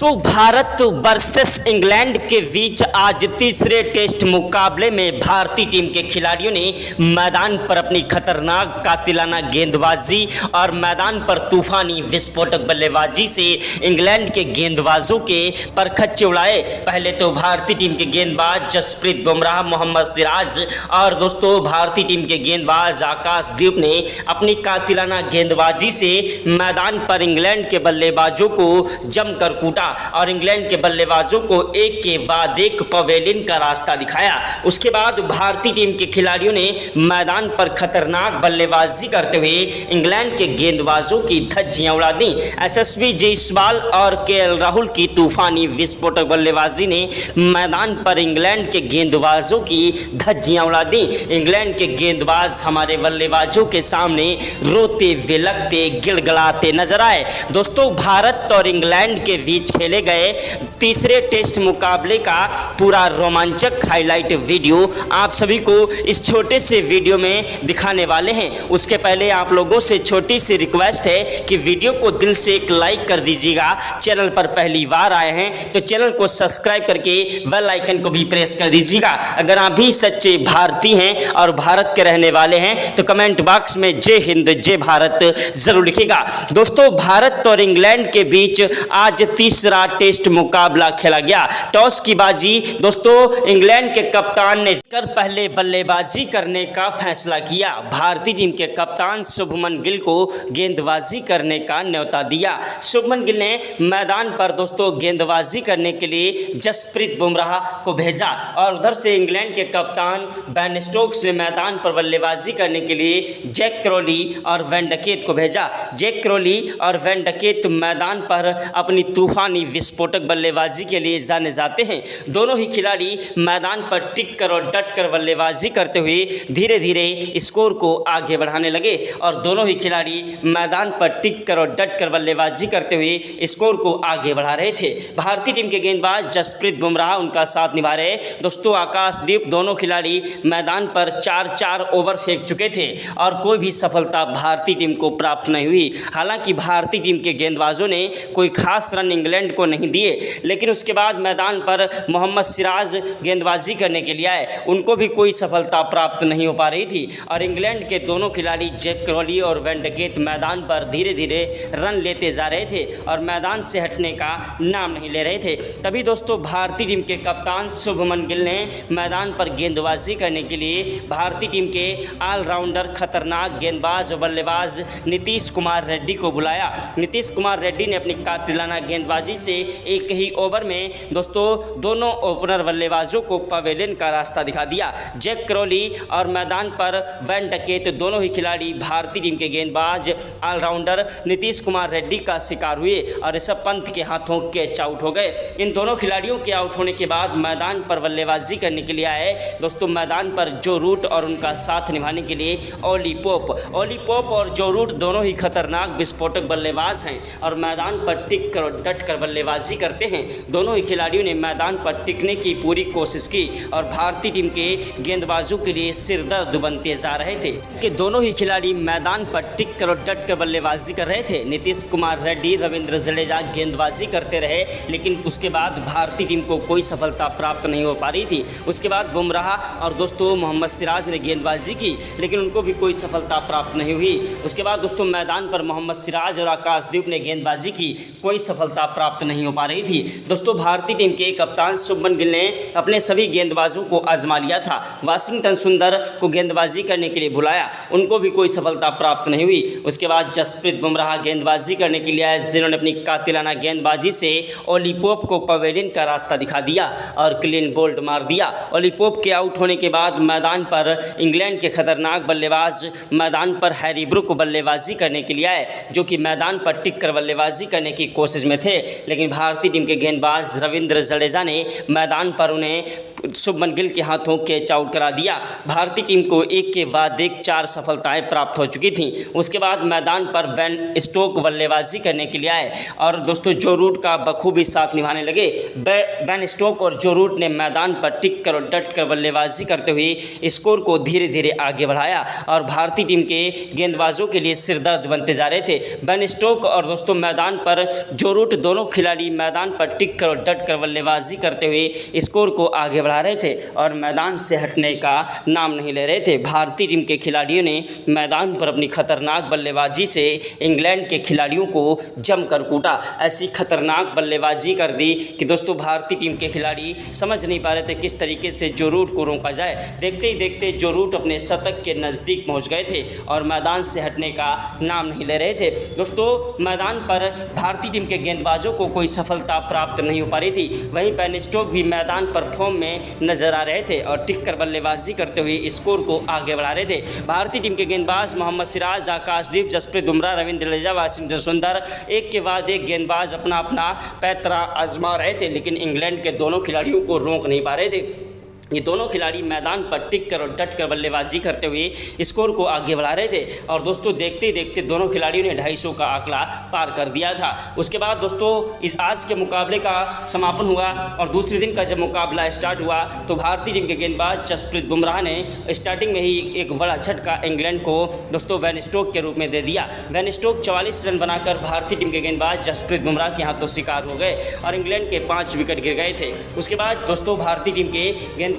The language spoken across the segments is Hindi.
तो भारत वर्सेस इंग्लैंड के बीच आज तीसरे टेस्ट मुकाबले में भारतीय टीम के खिलाड़ियों ने मैदान पर अपनी खतरनाक कातिलाना गेंदबाजी और मैदान पर तूफानी विस्फोटक बल्लेबाजी से इंग्लैंड के गेंदबाजों के परखच्चे उड़ाए। पहले तो भारतीय टीम के गेंदबाज जसप्रीत बुमराह, मोहम्मद सिराज और दोस्तों भारतीय टीम के गेंदबाज आकाशदीप ने अपनी कातिलाना गेंदबाजी से मैदान पर इंग्लैंड के बल्लेबाजों को जमकर कूटा और इंग्लैंड के बल्लेबाजों को एक के बाद एक पवेलियन का रास्ता दिखाया। उसके बाद भारतीय टीम के खिलाड़ियों ने मैदान पर खतरनाक बल्लेबाजी करते हुए इंग्लैंड के गेंदबाजों की धज्जियां उड़ा दी। यशस्वी जायसवाल और केएल राहुल की तूफानी विस्फोटक बल्लेबाजी ने मैदान पर इंग्लैंड के गेंदबाजों की धज्जियां उड़ा दी। इंग्लैंड के गेंदबाज हमारे बल्लेबाजों के सामने रोते विलकते गिड़गिड़ाते नजर आए। दोस्तों भारत और इंग्लैंड के बीच खेले गए तीसरे टेस्ट मुकाबले का पूरा रोमांचक हाईलाइट वीडियो आप सभी को इस छोटे से वीडियो में दिखाने वाले हैं। उसके पहले आप लोगों से छोटी सी रिक्वेस्ट है कि वीडियो को दिल से एक लाइक कर दीजिएगा। चैनल पर पहली बार आए हैं तो चैनल को सब्सक्राइब करके बेल आइकन को भी प्रेस कर दीजिएगा। अगर आप भी सच्चे भारतीय हैं और भारत के रहने वाले हैं तो कमेंट बॉक्स में जय हिंद जय भारत जरूर लिखिएगा। दोस्तों भारत और इंग्लैंड के बीच आज तीसरा टेस्ट मुकाबला खेला गया। टॉस की बाजी दोस्तों इंग्लैंड के कप्तान ने कर पहले बल्लेबाजी करने का फैसला किया। भारतीय टीम के कप्तान शुभमन गिल को गेंदबाजी करने का न्योता दिया। शुभमन गिल ने मैदान पर दोस्तों गेंदबाजी करने के लिए जसप्रीत बुमराह को भेजा और उधर से इंग्लैंड के कप्तान बेन स्टोक्स ने मैदान पर बल्लेबाजी करने के लिए जैक क्रॉली और वैन डकेट को भेजा। जैक क्रॉली और वैन डकेट मैदान पर अपनी तूफानी विस्फोटक बल्लेबाजी के लिए जाने जाते हैं। दोनों ही खिलाड़ी मैदान पर टिक कर और डट कर बल्लेबाजी करते हुए धीरे धीरे स्कोर को आगे बढ़ाने लगे और दोनों ही खिलाड़ी मैदान पर टिक कर और डट कर बल्लेबाजी करते हुए स्कोर को आगे बढ़ा रहे थे। भारतीय टीम के गेंदबाज जसप्रीत बुमराह उनका साथ निभा रहे। दोस्तों आकाशदीप दोनों खिलाड़ी मैदान पर 4-4 ओवर फेंक चुके थे और कोई भी सफलता भारतीय टीम को प्राप्त नहीं हुई। हालांकि भारतीय टीम के गेंदबाजों ने कोई खास रन इंग्लैंड को नहीं दिए, लेकिन उसके बाद मैदान पर मोहम्मद सिराज गेंदबाजी करने के लिए आए। उनको भी कोई सफलता प्राप्त नहीं हो पा रही थी और इंग्लैंड के दोनों खिलाड़ी जैक क्रॉली और वैन डकेट मैदान पर धीरे धीरे रन लेते जा रहे थे और मैदान से हटने का नाम नहीं ले रहे थे। तभी दोस्तों भारतीय टीम के कप्तान शुभमन गिल ने मैदान पर गेंदबाजी करने के लिए भारतीय टीम के ऑलराउंडर खतरनाक गेंदबाज और बल्लेबाज नीतीश कुमार रेड्डी को बुलाया। नीतीश कुमार रेड्डी ने अपनी कातिलाना गेंदबाजी से एक ही ओवर में दोस्तों दोनों ओपनर बल्लेबाजों को पवेलियन का रास्ता दिखा दिया। जैक क्रॉली और मैदान पर वैन डकेट दोनों ही खिलाड़ी भारतीय टीम के गेंदबाज ऑलराउंडर नीतीश कुमार रेड्डी का शिकार हुए और ऋषभ पंत के हाथों कैच आउट हो गए। इन दोनों खिलाड़ियों के आउट होने के बाद मैदान पर बल्लेबाजी करने के लिए आए दोस्तों मैदान पर जो रूट और उनका साथ निभाने के लिए ओली पोप और जो रूट दोनों ही खतरनाक विस्फोटक बल्लेबाज हैं और मैदान पर टिक कर और डट कर बल्लेबाजी करते हैं। दोनों ही खिलाड़ियों ने मैदान पर टिकने की पूरी कोशिश की और भारतीय टीम के गेंदबाजों के लिए सिरदर्द बनते जा रहे थे कि दोनों ही खिलाड़ी मैदान पर टिक कर और डट कर बल्लेबाजी कर रहे थे। नीतीश कुमार रेड्डी, रविंद्र जडेजा गेंदबाजी करते रहे, लेकिन उसके बाद भारतीय टीम को कोई सफलता प्राप्त नहीं हो पा रही थी। उसके बाद बुमराह और दोस्तों मोहम्मद सिराज ने गेंदबाजी की, लेकिन उनको भी कोई सफलता प्राप्त नहीं हुई। उसके बाद दोस्तों मैदान पर मोहम्मद सिराज और आकाशदीप ने गेंदबाजी की, कोई सफलता प्राप्त नहीं हो पा रही थी। दोस्तों भारतीय टीम के कप्तान शुभमन गिल ने अपने सभी गेंदबाजों को आजमा लिया था। वाशिंगटन सुंदर को गेंदबाजी करने के लिए बुलाया, उनको भी कोई सफलता प्राप्त नहीं हुई। उसके बाद जसप्रीत बुमराह गेंदबाजी करने के लिए आए, जिन्होंने अपनी कातिलाना गेंदबाजी से ओली पोप को पवेलियन का रास्ता दिखा दिया और क्लीन बोल्ड मार दिया। ओली पोप के आउट होने के बाद मैदान पर इंग्लैंड के खतरनाक बल्लेबाज मैदान पर हैरी ब्रूक बल्लेबाजी करने के लिए आए, जो कि मैदान पर टिक कर बल्लेबाजी करने की कोशिश में थे, लेकिन भारतीय टीम के गेंदबाज रविंद्र जडेजा ने मैदान पर उन्हें शुभमन गिल के हाथों कैच आउट करा दिया। भारतीय टीम को एक के बाद एक 4 सफलताएं प्राप्त हो चुकी थीं। उसके बाद मैदान पर वैन स्टोक बल्लेबाजी करने के लिए आए और दोस्तों जो रूट का बखूबी साथ निभाने लगे। वैन स्टोक और जो रूट ने मैदान पर टिक कर और डट कर बल्लेबाजी करते हुए स्कोर को धीरे धीरे आगे बढ़ाया और भारतीय टीम के गेंदबाजों के लिए सिरदर्द बनते जा रहे थे। वैन स्टोक और दोस्तों मैदान पर जो रूट दोनों खिलाड़ी मैदान पर टिक कर और डट कर बल्लेबाजी करते हुए स्कोर को आगे बढ़ा रहे थे और मैदान से हटने का नाम नहीं ले रहे थे। भारतीय टीम के खिलाड़ियों ने मैदान पर अपनी खतरनाक बल्लेबाजी से इंग्लैंड के खिलाड़ियों को जमकर कूटा। ऐसी खतरनाक बल्लेबाजी कर दी कि दोस्तों भारतीय टीम के खिलाड़ी समझ नहीं पा रहे थे किस तरीके से जो रूट को रोका जाए। देखते ही देखते जो रूट अपने शतक के नज़दीक पहुंच गए थे और मैदान से हटने का नाम नहीं ले रहे थे। दोस्तों मैदान पर भारतीय टीम के गेंदबाजों को कोई सफलता प्राप्त नहीं हो पा रही थी। वहीं बेन स्टोक भी मैदान पर फॉर्म में नजर आ रहे थे और टिक कर बल्लेबाजी करते हुए स्कोर को आगे बढ़ा रहे थे। भारतीय टीम के गेंदबाज मोहम्मद सिराज, आकाशदीप, जसप्रीत बुमराह, रविंद्र जडेजा, वाशिंगटन सुंदर एक के बाद एक गेंदबाज अपना अपना पैतरा आजमा रहे थे, लेकिन इंग्लैंड के दोनों खिलाड़ियों को रोक नहीं पा रहे थे। ये दोनों खिलाड़ी मैदान पर टिक कर और डट कर बल्लेबाजी करते हुए स्कोर को आगे बढ़ा रहे थे और दोस्तों देखते ही देखते दोनों खिलाड़ियों ने 250 का आंकड़ा पार कर दिया था। उसके बाद दोस्तों इस आज के मुकाबले का समापन हुआ और दूसरे दिन का जब मुकाबला स्टार्ट हुआ तो भारतीय टीम के गेंदबाज जसप्रीत बुमराह ने स्टार्टिंग में ही एक बड़ा झटका इंग्लैंड को दोस्तों बेन स्टोक के रूप में दे दिया। बेन स्टोक 44 रन बनाकर भारतीय टीम के गेंदबाज जसप्रीत बुमराह के हाथों शिकार हो गए और इंग्लैंड के 5 विकेट गिर गए थे। उसके बाद दोस्तों भारतीय टीम के गेंदबाज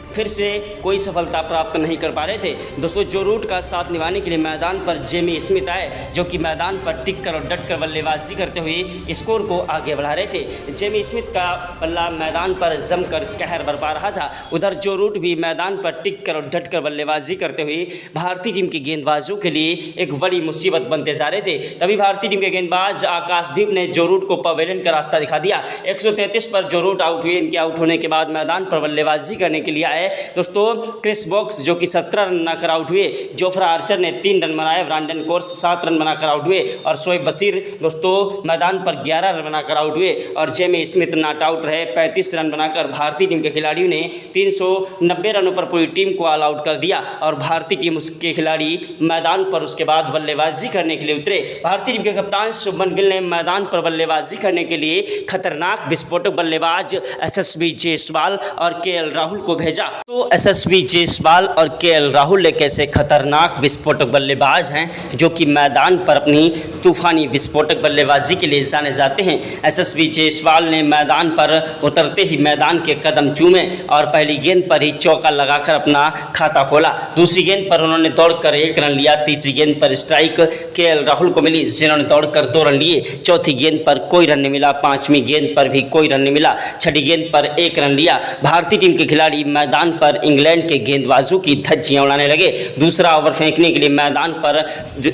फिर से कोई सफलता प्राप्त नहीं कर पा रहे थे। दोस्तों जो रूट का साथ निभाने के लिए मैदान पर जेमी स्मिथ आए, जो कि मैदान पर टिक कर और डट कर बल्लेबाजी करते हुए स्कोर को आगे बढ़ा रहे थे। जेमी स्मिथ का बल्ला मैदान पर जमकर कहर बरपा रहा था। उधर जो रूट भी मैदान पर टिक कर और डट कर बल्लेबाजी करते हुए भारतीय टीम के गेंदबाजों के लिए एक बड़ी मुसीबत बनते जा रहे थे। तभी भारतीय टीम के गेंदबाज आकाशदीप ने जो रूट को पवेलियन का रास्ता दिखा दिया। 133 पर जो रूट आउट हुए, इनके आउट होने के बाद मैदान पर बल्लेबाजी करने के लिए आए दोस्तों क्रिस बॉक्स, जो कि 17 रन बनाकर आउट हुए। जोफ्रा आर्चर ने 3 रन बनाए, ब्रांडन कोर्स 7 रन बनाकर आउट हुए और शोएब बशीर दोस्तों मैदान पर 11 रन बनाकर आउट हुए और जेमी स्मिथ नॉट आउट रहे 35 रन बनाकर। भारतीय टीम के खिलाड़ियों ने 390 रनों पर पूरी टीम को ऑल आउट कर दिया और भारतीय टीम उसके खिलाड़ी मैदान पर उसके बाद बल्लेबाजी करने के लिए उतरे। भारतीय टीम के कप्तान शुभमन गिल ने मैदान पर बल्लेबाजी करने के लिए खतरनाक विस्फोटक बल्लेबाज एसएसवी जायसवाल और केएल राहुल को भेजा। तो एसएसवी जायसवाल और केएल राहुल एक ऐसे खतरनाक विस्फोटक बल्लेबाज हैं जो कि मैदान पर अपनी तूफानी विस्फोटक बल्लेबाजी के लिए जाने जाते हैं। एसएसवी जायसवाल ने मैदान पर उतरते ही मैदान के कदम चूमे और पहली गेंद पर ही चौका लगाकर अपना खाता खोला। दूसरी गेंद पर उन्होंने दौड़कर 1 रन लिया। तीसरी गेंद पर स्ट्राइक केएल राहुल को मिली, जिन्होंने दौड़कर 2 रन लिए। चौथी गेंद पर कोई रन नहीं मिला। 5वीं गेंद पर भी कोई रन नहीं मिला। छठी गेंद पर 1 रन लिया। भारतीय टीम के खिलाड़ी मैदान पर इंग्लैंड के गेंदबाजों की धज्जियां उड़ाने लगे। दूसरा ओवर फेंकने के लिए मैदान पर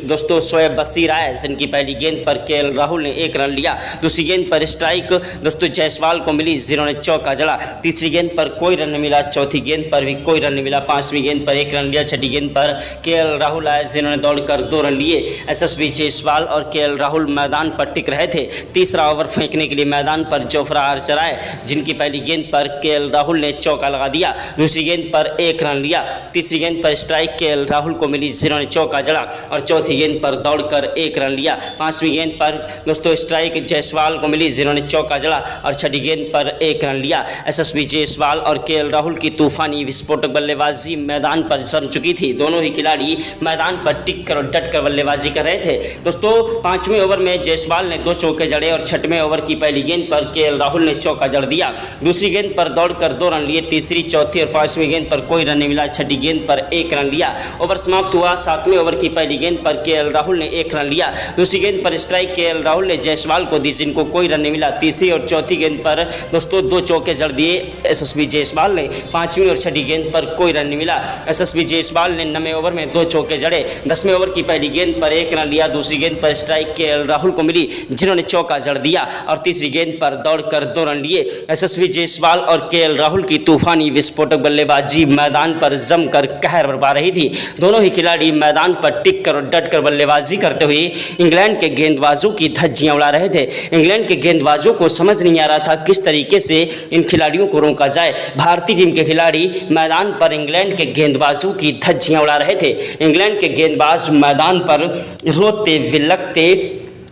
दोस्तों शोएब बशीर आए, जिनकी पहली गेंद पर केएल राहुल ने 1 रन लिया। दूसरी गेंद पर स्ट्राइक दोस्तों जायसवाल को मिली, जिन्होंने चौका जड़ा। तीसरी गेंद पर कोई रन नहीं मिला। चौथी गेंद पर भी कोई रन नहीं मिला। 5वीं गेंद पर 1 रन लिया। छठी गेंद पर केएल राहुल आए, जिन्होंने दौड़कर 2 रन लिए। एसएसवी जायसवाल और केएल राहुल मैदान पर टिक रहे थे। तीसरा ओवर फेंकने के लिए मैदान पर जोफ्रा आर्चर आए, जिनकी पहली गेंद पर केएल राहुल ने चौका लगा दिया। दूसरी गेंद पर 1 रन लिया। तीसरी गेंद पर स्ट्राइक केएल राहुल को मिली, जिन्होंने चौका जड़ा और चौथी गेंद पर दौड़कर 1 रन लिया। 5वीं गेंद पर दोस्तों स्ट्राइक जायसवाल को मिली, जिन्होंने चौका जड़ा और छठी गेंद पर 1 रन लिया। एसएसवी जायसवाल और केएल राहुल की तूफानी विस्फोटक बल्लेबाजी मैदान पर जम चुकी थी। दोनों ही खिलाड़ी मैदान पर टिक कर और डट कर बल्लेबाजी कर रहे थे। दोस्तों 5वें ओवर में जायसवाल ने 2 चौके जड़े और 6वें ओवर की पहली गेंद पर केएल राहुल ने चौका जड़ दिया। दूसरी गेंद पर दौड़कर 2 रन लिए। तीसरी, चौथी और 5वीं गेंद पर कोई रन नहीं मिला। छठी गेंद पर 1 रन लिया। ओवर समाप्त हुआ। 7वें ओवर की पहली गेंद पर केएल राहुल ने 1 रन लिया। दूसरी गेंद पर स्ट्राइक केएल राहुल ने जायसवाल को दी, जिनको कोई रन नहीं मिला। तीसरी और चौथी गेंद पर दोस्तों 2 चौके जड़ दिए एसएसवी जायसवाल ने। 5वीं और छठी गेंद पर कोई रन नहीं मिला। एसएसवी जायसवाल ने 9वें ओवर में 2 चौके जड़े। 10वें ओवर की पहली गेंद पर 1 रन लिया। दूसरी गेंद पर स्ट्राइक केएल राहुल को मिली, जिन्होंने चौका जड़ दिया और तीसरी गेंद पर दौड़कर 2 रन लिए। एसएसवी जायसवाल और केएल राहुल की तूफानी विस्फोटक बल्लेबाजी मैदान पर जमकर कहर बरपा रही थी। दोनों ही खिलाड़ी मैदान पर टिक कर और डट कर बल्लेबाजी करते हुए इंग्लैंड के गेंदबाजों की धज्जियां उड़ा रहे थे। इंग्लैंड के गेंदबाजों को समझ नहीं आ रहा था किस तरीके से इन खिलाड़ियों को रोका जाए। भारतीय टीम के खिलाड़ी मैदान पर इंग्लैंड के गेंदबाजों की धज्जियां उड़ा रहे थे। इंग्लैंड के गेंदबाज मैदान पर रोते बिलखते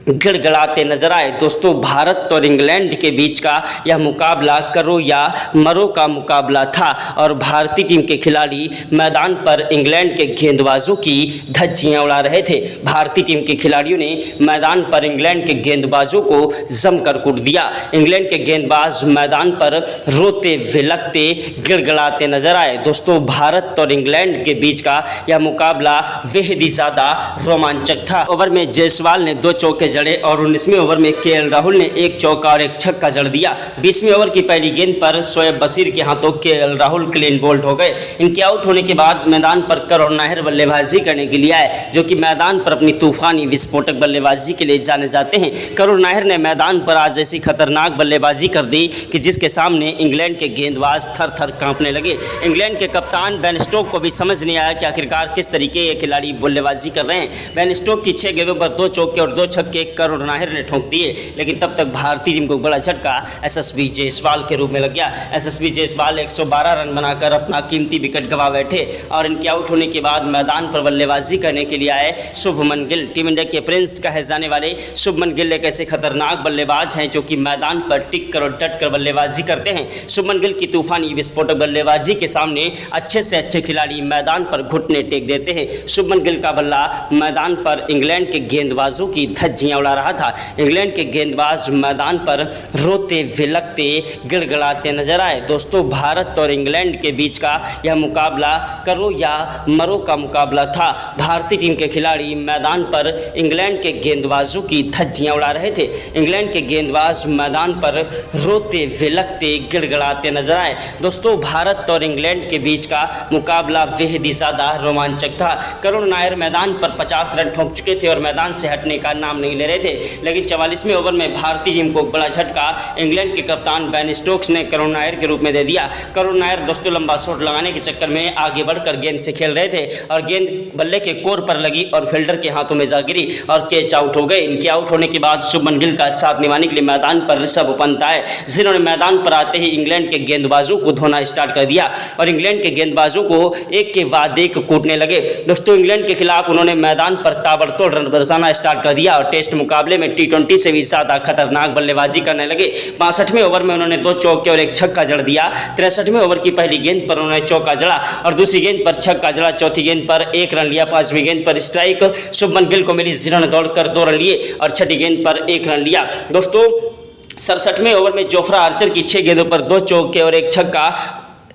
गिड़गिड़ाते नजर आए। दोस्तों भारत और इंग्लैंड के बीच का यह मुकाबला करो या मरो का मुकाबला था और भारतीय टीम के खिलाड़ी मैदान पर इंग्लैंड के गेंदबाजों की धज्जियां उड़ा रहे थे। भारतीय टीम के खिलाड़ियों ने मैदान पर इंग्लैंड के गेंदबाजों को जमकर कूट दिया। इंग्लैंड के गेंदबाज मैदान पर रोते विलखते गिड़गिड़ाते नजर आए। दोस्तों भारत और इंग्लैंड के बीच का यह मुकाबला बेहद ही ज़्यादा रोमांचक था। ओवर में जायसवाल ने 2 चौके जड़े और 19वें ओवर में केएल राहुल ने 1 चौका और 1 छक्का जड़ दिया। 20वें ओवर की पहली गेंद पर शोएब बशीर के हाथों केएल राहुल क्लीन बोल्ड हो गए। इनके आउट होने के बाद मैदान पर करुण नायर बल्लेबाजी करने के लिए आए, जो कि मैदान पर अपनी तूफानी विस्फोटक बल्लेबाजी के लिए जाने जाते हैं। करुण नायर ने मैदान पर आज ऐसी खतरनाक बल्लेबाजी कर दी कि जिसके सामने इंग्लैंड के गेंदबाज थर थर कांपने लगे। इंग्लैंड के कप्तान बेन स्टोक को भी समझ नहीं आया कि आखिरकार किस तरीके के खिलाड़ी बल्लेबाजी कर रहे हैं। बेन स्टोक की 6 गेंदों पर 2 चौके और 2 छक्के करुण नायर ने ठोंक दिए, लेकिन तब तक भारतीय टीम को बड़ा झटका एसएसवी जायसवाल के रूप में लग गया। एसएसवी जायसवाल 112 रन बनाकर अपना कीमती विकेट गंवा बैठे और इनके आउट होने के बाद मैदान पर बल्लेबाजी करने के लिए आए शुभमन गिल। टीम इंडिया के प्रिंस कहे जाने वाले शुभमन गिल एक ऐसे खतरनाक बल्लेबाज हैं जो कि मैदान पर टिक कर और डट कर बल्लेबाजी करते हैं। शुभमन गिल की तूफानी विस्फोटक बल्लेबाजी के सामने अच्छे से अच्छे खिलाड़ी मैदान पर घुटने टेक देते हैं। शुभमन गिल का बल्ला मैदान पर इंग्लैंड के गेंदबाजों की धज्जियां उड़ा रहा था। इंग्लैंड के गेंदबाज मैदान पर रोते विलखते गिड़गिड़ाते नजर आए। दोस्तों भारत और इंग्लैंड के बीच का यह मुकाबला करो या मरो का मुकाबला था। भारतीय टीम के खिलाड़ी मैदान पर इंग्लैंड के गेंदबाजों की धज्जियां उड़ा रहे थे। इंग्लैंड के गेंदबाज मैदान पर रोते विलखते गिड़गिड़ाते नजर आए। दोस्तों भारत और इंग्लैंड के बीच का मुकाबला बेहद ही ज़्यादा रोमांचक था। करुण नायर मैदान पर 50 रन ठोक चुके थे और मैदान से हटने का नाम नहीं ले रहे थे, लेकिन 44वें ओवर में भारतीय टीम को बड़ा झटका इंग्लैंड के कप्तान बेन स्टोक्स ने करुण नायर के रूप में दे दिया। करुण नायर दोस्तों लंबा शॉट लगाने के चक्कर में आगे बढ़कर गेंद से खेल रहे थे और गेंद बल्ले के कोर पर लगी और फील्डर के हाथों में जा गिरी और कैच आउट हो गए। इनके आउट होने के बाद शुभमन गिल का साथ निभाने के लिए मैदान पर ऋषभ पंत आए, जिन्होंने मैदान पर आते ही इंग्लैंड के गेंदबाजों को धोना स्टार्ट कर दिया और इंग्लैंड के गेंदबाजों को एक के बाद एक कूटने लगे। दोस्तों इंग्लैंड के खिलाफ उन्होंने मैदान पर ताबड़तोड़ रन बरसाना स्टार्ट कर दिया और टेस्ट मुकाबले में T20 से भी ज़्यादा खतरनाक बल्लेबाजी करने लगे। 65वें ओवर में उन्होंने 2 चौके और 1 छक्का जड़ दिया। 63वें ओवर की पहली गेंद पर उन्होंने चौका जड़ा और दूसरी गेंद पर छक्का जड़ा। चौथी गेंद पर 1 रन लिया। 5वीं गेंद पर स्ट्राइक शुभमन गिल को मिली, जिन्होंने दौड़कर 2 रन लिए और छठी गेंद पर 1 रन लिया। दोस्तों 67वें ओवर में जोफ्रा आर्चर की 6 गेंदों पर 2 चौके और 1 छक्का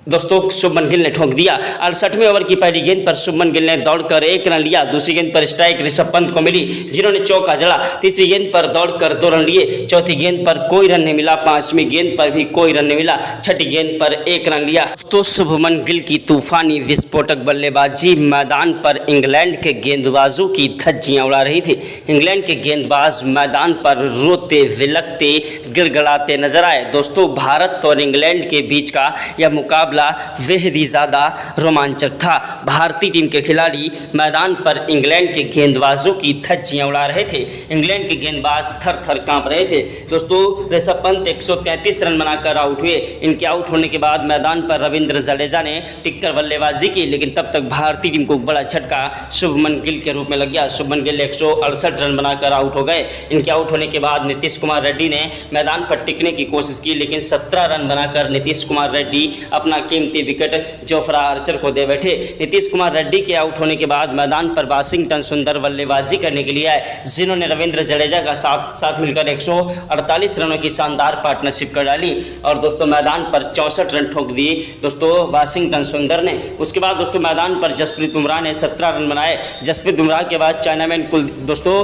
दोस्तों शुभमन गिल ने ठोक दिया। 68वें ओवर की पहली गेंद पर शुभमन गिल ने दौड़कर 1 रन लिया। दूसरी गेंद पर स्ट्राइक ऋषभ पंत को मिली, जिन्होंने चौका जड़ा। तीसरी गेंद पर दौड़कर 2 रन लिए। चौथी गेंद पर कोई रन नहीं मिला। 5वीं गेंद पर भी कोई रन नहीं मिला। छठी गेंद पर 1 रन लिया। तो शुभमन गिल की तूफानी विस्फोटक बल्लेबाजी मैदान पर इंग्लैंड के गेंदबाजों की धज्जियां उड़ा रही थी। इंग्लैंड के गेंदबाज मैदान पर रोते विलखते गिड़गिड़ाते नजर आए। दोस्तों भारत और इंग्लैंड के बीच का यह मुकाबला बेहद ही ज़्यादा रोमांचक था। भारतीय टीम के खिलाड़ी मैदान पर इंग्लैंड के गेंदबाजों की धज्जियां उड़ा रहे थे। इंग्लैंड के गेंदबाज थर थर कांप रहे थे। दोस्तों ऋषभ पंत 133 रन बनाकर आउट हुए। इनके आउट होने के बाद मैदान पर रविंद्र जडेजा ने टिककर बल्लेबाजी की, लेकिन तब तक भारतीय टीम को बड़ा झटका शुभमन गिल के रूप में लग गया। शुभमन गिल 168 रन बनाकर आउट हो गए। इनके आउट होने के बाद नीतीश कुमार रेड्डी ने मैदान पर टिकने की कोशिश की, लेकिन 17 रन बनाकर नीतीश कुमार रेड्डी अपना कीमती विकेट जोफ्रा आर्चर को दे बैठे। नीतीश कुमार रेड्डी के आउट होने के बाद मैदान पर वाशिंगटन सुंदर बल्लेबाजी करने के लिए आए, जिन्होंने रविंद्र जडेजा का साथ मिलकर 148 रनों की शानदार पार्टनरशिप कर डाली और दोस्तों मैदान पर 64 रन ठोक दिए दोस्तों वाशिंगटन सुंदर ने। उसके बाद दोस्तों मैदान पर जसप्रीत बुमराह ने 17 रन बनाए। जसप्रीत बुमराह के बाद चाइनामैन दोस्तों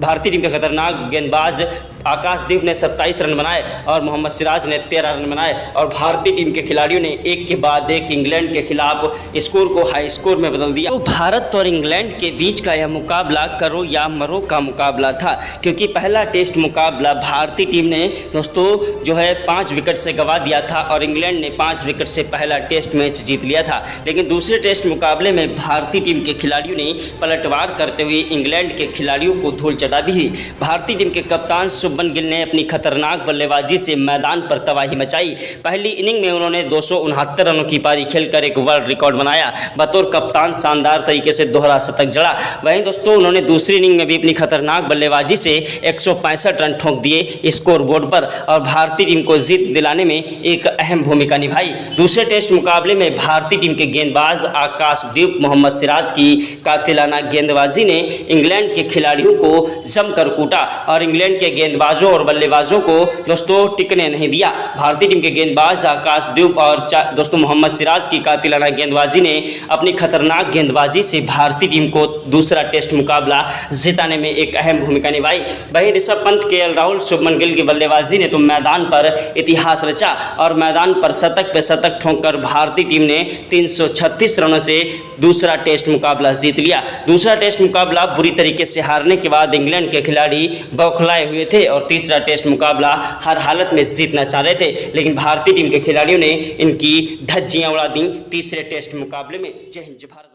भारतीय टीम के खतरनाक गेंदबाज आकाशदीप ने 27 रन बनाए और मोहम्मद सिराज ने 13 रन बनाए और भारतीय टीम के खिलाड़ियों ने एक के बाद एक इंग्लैंड के खिलाफ स्कोर को हाई स्कोर में बदल दिया। तो भारत और इंग्लैंड के बीच का यह मुकाबला करो या मरो का मुकाबला था, क्योंकि पहला टेस्ट मुकाबला भारतीय टीम ने दोस्तों जो है 5 विकेट से गंवा दिया था और इंग्लैंड ने 5 विकेट से पहला टेस्ट मैच जीत लिया था। लेकिन दूसरे टेस्ट मुकाबले में भारतीय टीम के खिलाड़ियों ने पलटवार करते हुए इंग्लैंड के खिलाड़ियों को धूल चटा दी। भारतीय टीम के कप्तान शुभमन गिल ने अपनी खतरनाक बल्लेबाजी से मैदान पर तबाही मचाई। पहली इनिंग में उन्होंने 169 रनों की पारी खेलकर एक वर्ल्ड रिकॉर्ड बनाया। बतौर कप्तान शानदार तरीके से दोहरा शतक जड़ा। वहीं दोस्तों उन्होंने दूसरी इनिंग में भी अपनी खतरनाक बल्लेबाजी से 165 रन ठोक दिए स्कोर बोर्ड पर और भारतीय टीम को जीत दिलाने में एक अहम भूमिका निभाई। दूसरे टेस्ट मुकाबले में भारतीय टीम के गेंदबाज आकाशदीप मोहम्मद सिराज की कातिलाना गेंदबाजी ने इंग्लैंड के खिलाड़ियों को जमकर कूटा और इंग्लैंड के गेंदबाजों और बल्लेबाजों को दोस्तों टिकने नहीं दिया। भारतीय टीम के गेंदबाज आकाशदीप और दोस्तों मोहम्मद सिराज की कातिलाना गेंदबाजी ने अपनी खतरनाक गेंदबाजी से भारतीय टीम को दूसरा टेस्ट मुकाबला जिताने में एक अहम भूमिका निभाई। वहीं ऋषभ पंत, केएल राहुल, शुभमन गिल की बल्लेबाजी ने तो मैदान पर इतिहास रचा और मैदान पर शतक पे शतक ठोंककर भारतीय टीम ने 336 रनों से दूसरा टेस्ट मुकाबला जीत लिया। दूसरा टेस्ट मुकाबला बुरी तरीके से हारने के बाद इंग्लैंड के खिलाड़ी बौखलाए हुए थे और तीसरा टेस्ट मुकाबला हर हालत में जीतना चाह रहे थे, लेकिन भारतीय टीम के खिलाड़ियों ने इनकी धज्जियां उड़ा दी तीसरे टेस्ट मुकाबले में। जय हिंद, जय भारत।